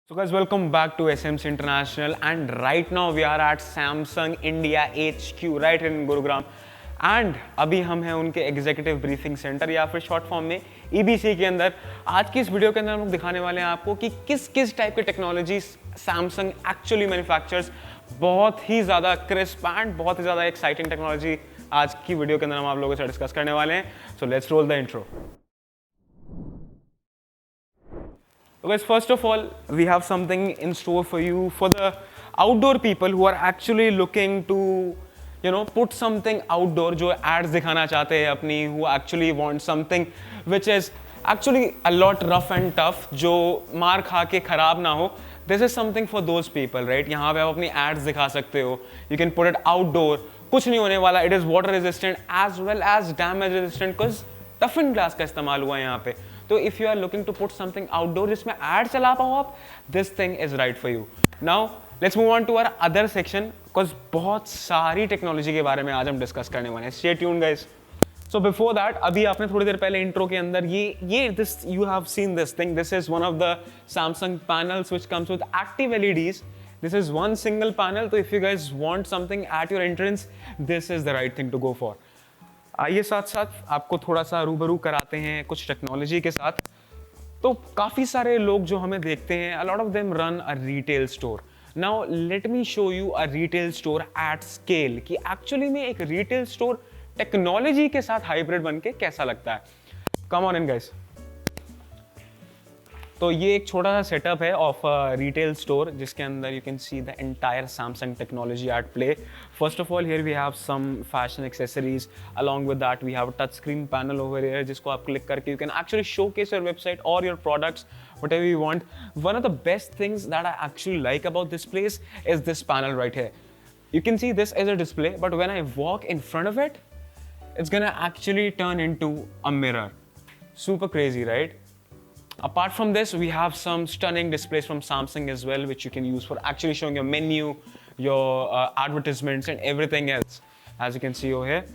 So guys, welcome back to SMC International, and right now we are at Samsung India HQ right in Gurugram. And अभी हम हैं उनके executive briefing centre या फिर short form में EBC के अंदर। आज की इस वीडियो के अंदर हम लोग दिखाने वाले हैं आपको कि किस किस टाइप के टेक्नोलॉजी सैमसंग एक्चुअली मैन्युफैक्चर्स। बहुत ही ज़्यादा क्रिस्प एंड बहुत ही ज़्यादा एक्साइटिंग टेक्नोलॉजी आज की वीडियो के अंदर हम आप लोगों से डिस्कस करने वाले हैं। So let's roll the intro. Guys, first of all, we have something in store for you for the outdoor people who are actually looking to, put something outdoor. जो ads दिखाना चाहते हैं अपनी, who actually want something which is actually a lot rough and tough, जो मार खा के खराब ना हो. This is something for those people, right? यहाँ पे आप अपनी ads दिखा सकते हो. You can put it outdoor. कुछ नहीं होने वाला. It is water resistant as well as damage resistant because toughened glass का इस्तेमाल हुआ है यहाँ पे. तो if you are looking to put something outdoor जिसमें एड चला पाओ आप, this thing is right for you. Now let's move on to our other section because बहुत सारी टेक्नोलॉजी के बारे में आज हम डिस्कस करने वाले हैं. Stay tuned guys. So before that, अभी आपने थोड़ी देर पहले इंट्रो के अंदर ये this you have seen this thing. This is one of the Samsung panels which comes with active LEDs. This is one single panel. So if you guys want something at your entrance, this is the right thing to go for. आइए साथ साथ आपको थोड़ा सा रूबरू कराते हैं कुछ टेक्नोलॉजी के साथ. तो काफ़ी सारे लोग जो हमें देखते हैं, a lot of them run a retail store. Now let me show you a retail store at scale कि एक्चुअली में एक रिटेल स्टोर टेक्नोलॉजी के साथ हाइब्रिड बन के कैसा लगता है. Come on in guys. तो ये एक छोटा सा सेटअप है ऑफ रिटेल स्टोर जिसके अंदर you can see the entire Samsung technology at play. First of all here we have some fashion accessories. Along with that we have a touch screen panel over here जिसको आप click करके you can actually showcase your website और your products whatever you want. One of the best things that I actually like about this place is this panel right here. You can see this as a display, but when I walk in front of it, it's gonna actually turn into a mirror. Super crazy, right? Apart from this, we have some stunning displays from Samsung as well, which you can use for actually showing your menu, your advertisements, and everything else. As you can see over here,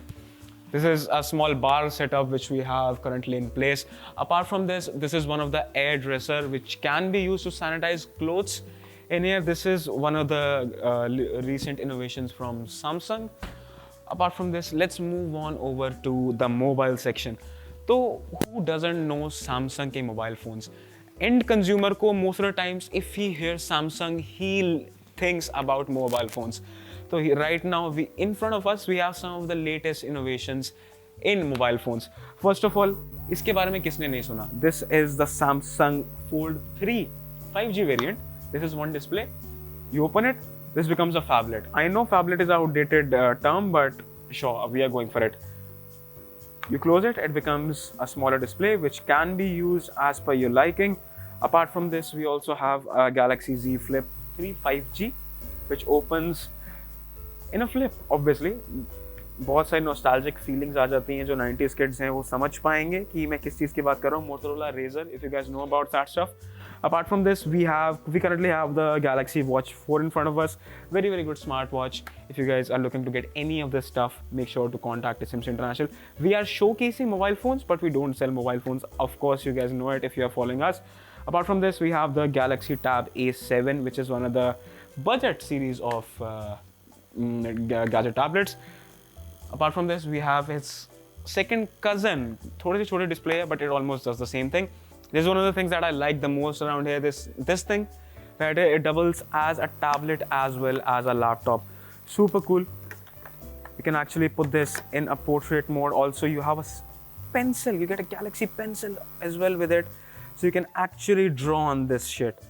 this is a small bar setup which we have currently in place. Apart from this, this is one of the air dresser which can be used to sanitize clothes. In here, this is one of the recent innovations from Samsung. Apart from this, let's move on over to the mobile section. तो who doesn't know Samsung के mobile phones? End consumer को most of the times if he hears Samsung, he thinks about mobile phones. So right now in front of us we have some of the latest innovations in mobile phones. First of all, इसके बारे में किसने नहीं सुना? This is the Samsung Fold 3 5G variant. This is one display. You open it, this becomes a phablet. I know phablet is an outdated term, but sure, we are going for it. You close it, it becomes a smaller display which can be used as per your liking. Apart from this, we also have a Galaxy Z Flip 3 5G which opens in a flip. Obviously, बहुत सारी nostalgic feelings आ जाती हैं. जो 90s kids हैं वो समझ पाएंगे कि मैं किस चीज़ की बात कर रहा हूँ. Motorola Razr, if you guys know about that stuff. Apart from this, we currently have the Galaxy Watch 4 in front of us. Very, very good smartwatch. If you guys are looking to get any of this stuff, make sure to contact SMC International. We are showcasing mobile phones, but we don't sell mobile phones. Of course, you guys know it if you are following us. Apart from this, we have the Galaxy Tab A7, which is one of the budget series of gadget tablets. Apart from this, we have its second cousin. थोड़ी सी छोटी display है, but it almost does the same thing. This is one of the things that I like the most around here. This thing, right here, it doubles as a tablet as well as a laptop. Super cool. You can actually put this in a portrait mode. Also, you have a pencil. You get a Galaxy Pencil as well with it, so you can actually draw on this shit.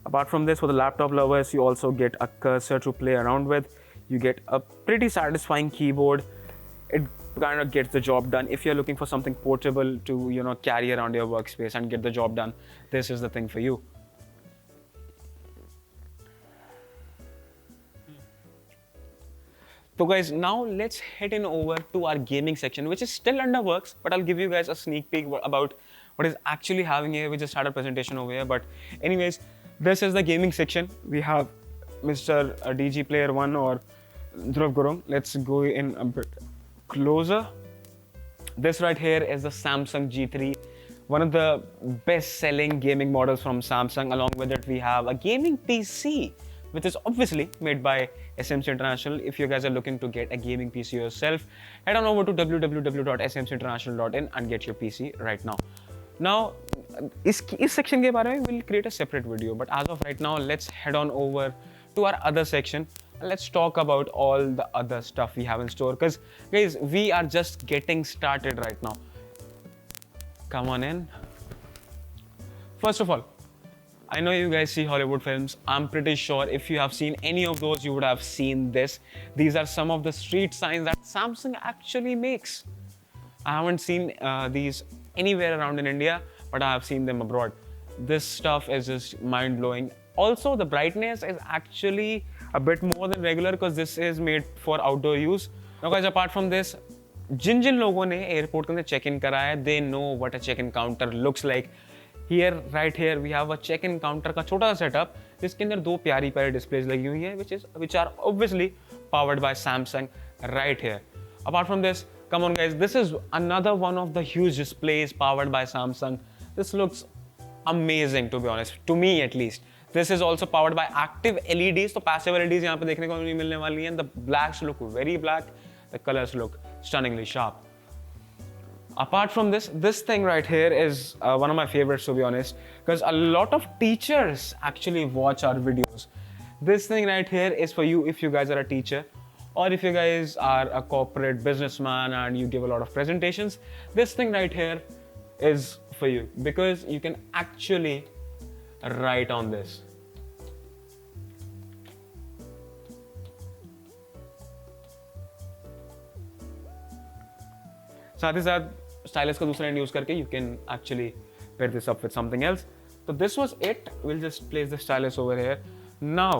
Apart from this, for the laptop lovers, you also get a cursor to play around with. You get a pretty satisfying keyboard. It kind of gets the job done. If you're looking for something portable to carry around your workspace and get the job done, this is the thing for you. So guys, now let's head in over to our gaming section, which is still under works, but I'll give you guys a sneak peek about what is actually having here. We just had a presentation over here, but anyways, this is the gaming section. We have Mr. DG Player 1 or Dhruv Gurung. Let's go in a bit closer. This right here is the Samsung G3, one of the best selling gaming models from Samsung. Along with it, we have a gaming PC, which is obviously made by SMC International. If you guys are looking to get a gaming PC yourself, head on over to www.smcinternational.in and get your PC right now. Now, इस section के बारे में we'll create a separate video, but as of right now, let's head on over to our other section and let's talk about all the other stuff we have in store. Because guys, we are just getting started right now. Come on in. First of all, I know you guys see Hollywood films. I'm pretty sure if you have seen any of those, you would have seen this. These are some of the street signs that Samsung actually makes. I haven't seen these anywhere around in India, but I have seen them abroad. This stuff is just mind-blowing. Also, the brightness is actually a bit more than regular because this is made for outdoor use. Now guys, apart from this, जिन लोगों ने airport के अंदर check in करा है, they know what a check-in counter looks like. Here, right here, we have a check-in counter का छोटा सा setup जिसके अंदर दो प्यारी डिस्प्लेज लगी हुई हैं, which are obviously powered by Samsung right here. Apart from this, come on guys, this is another one of the huge displays powered by Samsung. This looks amazing, to be honest, to me at least. This is also powered by active LEDs, तो passive LEDs यहाँ पे देखने को नहीं मिलने वाली हैं. The blacks look very black, the colors look stunningly sharp. Apart from this thing right here is one of my favorites, to be honest, because a lot of teachers actually watch our videos. This thing right here is for you if you guys are a teacher, or if you guys are a corporate businessman and you give a lot of presentations. This thing right here is for you because you can actually write on this. साथ ही साथ stylus का दूसरा and use करके you can actually pair this up with something else. So this was it. We'll just place the stylus over here. Now,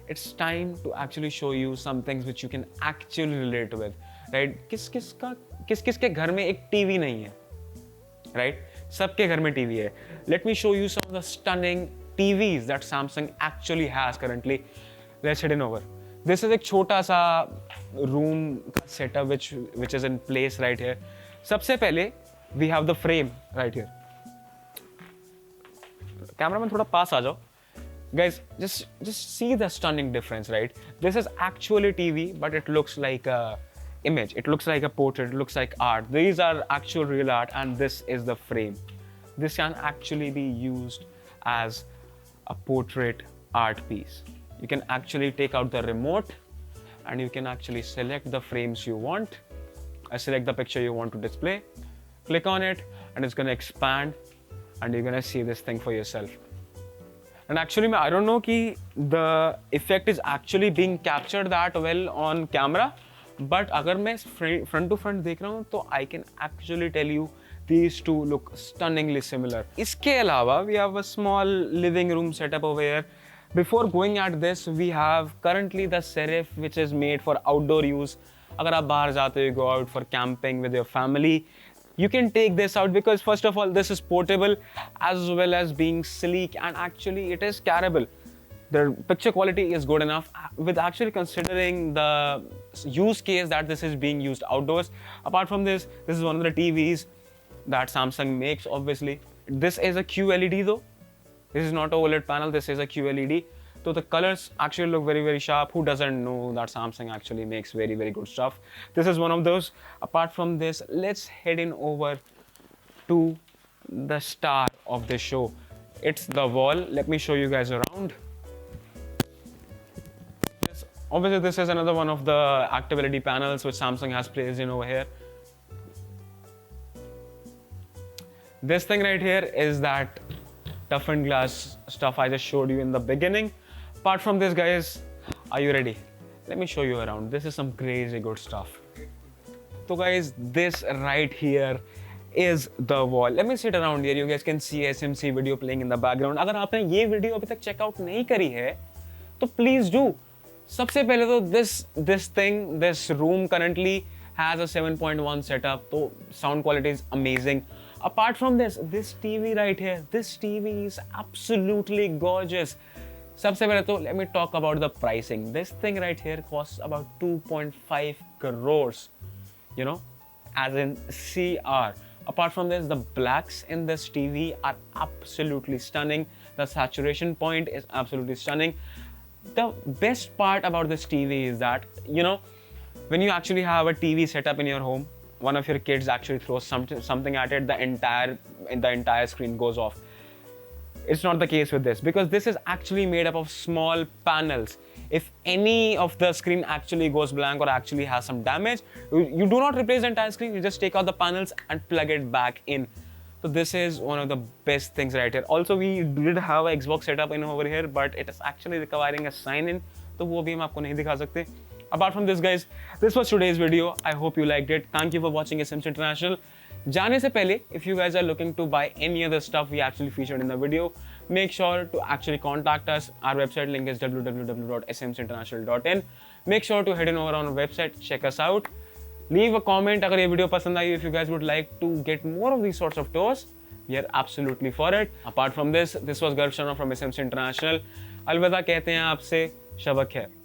it's time to actually show you some things which you can actually relate with, right? किस के घर में एक TV नहीं है, right? सबके घर में टीवी है. Let me show you some of the stunning TVs that Samsung actually has currently. Let's head in over. This is एक छोटा सा room का setup which is in place right here. सबसे पहले we have the frame right here. Cameraman थोड़ा पास आ जाओ. Guys, just see the stunning difference, right? This is actually TV, but it looks like a image. It looks like a portrait. It looks like art. These are actual real art, and this is the frame. This can actually be used as a portrait art piece. You can actually take out the remote and you can actually select the frames you want. Select the picture you want to display. Click on it and it's going to expand and you're going to see this thing for yourself. And actually, I don't know if the effect is actually being captured that well on camera. But अगर मैं front to front देख रहा हूँ तो I can actually tell you these two look stunningly similar. इसके अलावा we have a small living room setup over here. Before going at this, we have currently the Serif, which is made for outdoor use. अगर आप बाहर जाते हो, you go out for camping with your family, you can take this out because first of all, this is portable as well as being sleek, and actually it is carryable. The picture quality is good enough with actually considering the use case that this is being used outdoors. Apart from this, this is one of the TVs that Samsung makes, obviously. This is a QLED though. This is not an OLED panel, this is a QLED. So the colors actually look very, very sharp. Who doesn't know that Samsung actually makes very, very good stuff? This is one of those. Apart from this, let's head in over to the star of the show. It's the wall. Let me show you guys around. Obviously, this is another one of the active LED panels which Samsung has placed in over here. This thing right here is that toughened glass stuff I just showed you in the beginning. Apart from this, guys, are you ready? Let me show you around. This is some crazy good stuff. So guys, this right here is the wall. Let me sit around here. You guys can see SMC video playing in the background. अगर आपने ये video अभी तक checkout नहीं करी है तो please do. सबसे पहले तो this room currently has a 7.1 setup, so sound quality is amazing. Apart from this TV right here, this TV is absolutely gorgeous. सबसे पहले तो let me talk about the pricing. This thing right here costs about 2.5 crores, you know, as in CR. Apart from this, the blacks in this TV are absolutely stunning. The saturation point is absolutely stunning. The best part about this TV is that, you know, when you actually have a TV set up in your home, one of your kids actually throws something at it, the entire screen goes off. It's not the case with this, because this is actually made up of small panels. If any of the screen actually goes blank or actually has some damage, you do not replace the entire screen, you just take out the panels and plug it back in. So this is one of the best things right here. Also, we did have an Xbox setup in over here, but it is actually requiring a sign in, तो वो भी हम आपको नहीं दिखा सकते. Apart from this, guys, this was today's video. I hope you liked it. Thank you for watching SMC International. जाने से पहले, if you guys are looking to buy any other stuff we actually featured in the video, make sure to actually contact us. Our website link is www.smcinternational.in. Make sure to head in over on our website, check us out. Leave a comment अगर ये video पसंद आई. If you guys would like to get more of these sorts of tours, we are absolutely for it. Apart from this was Garv Sharma from SMC International. अलविदा कहते हैं आपसे. शब खैर.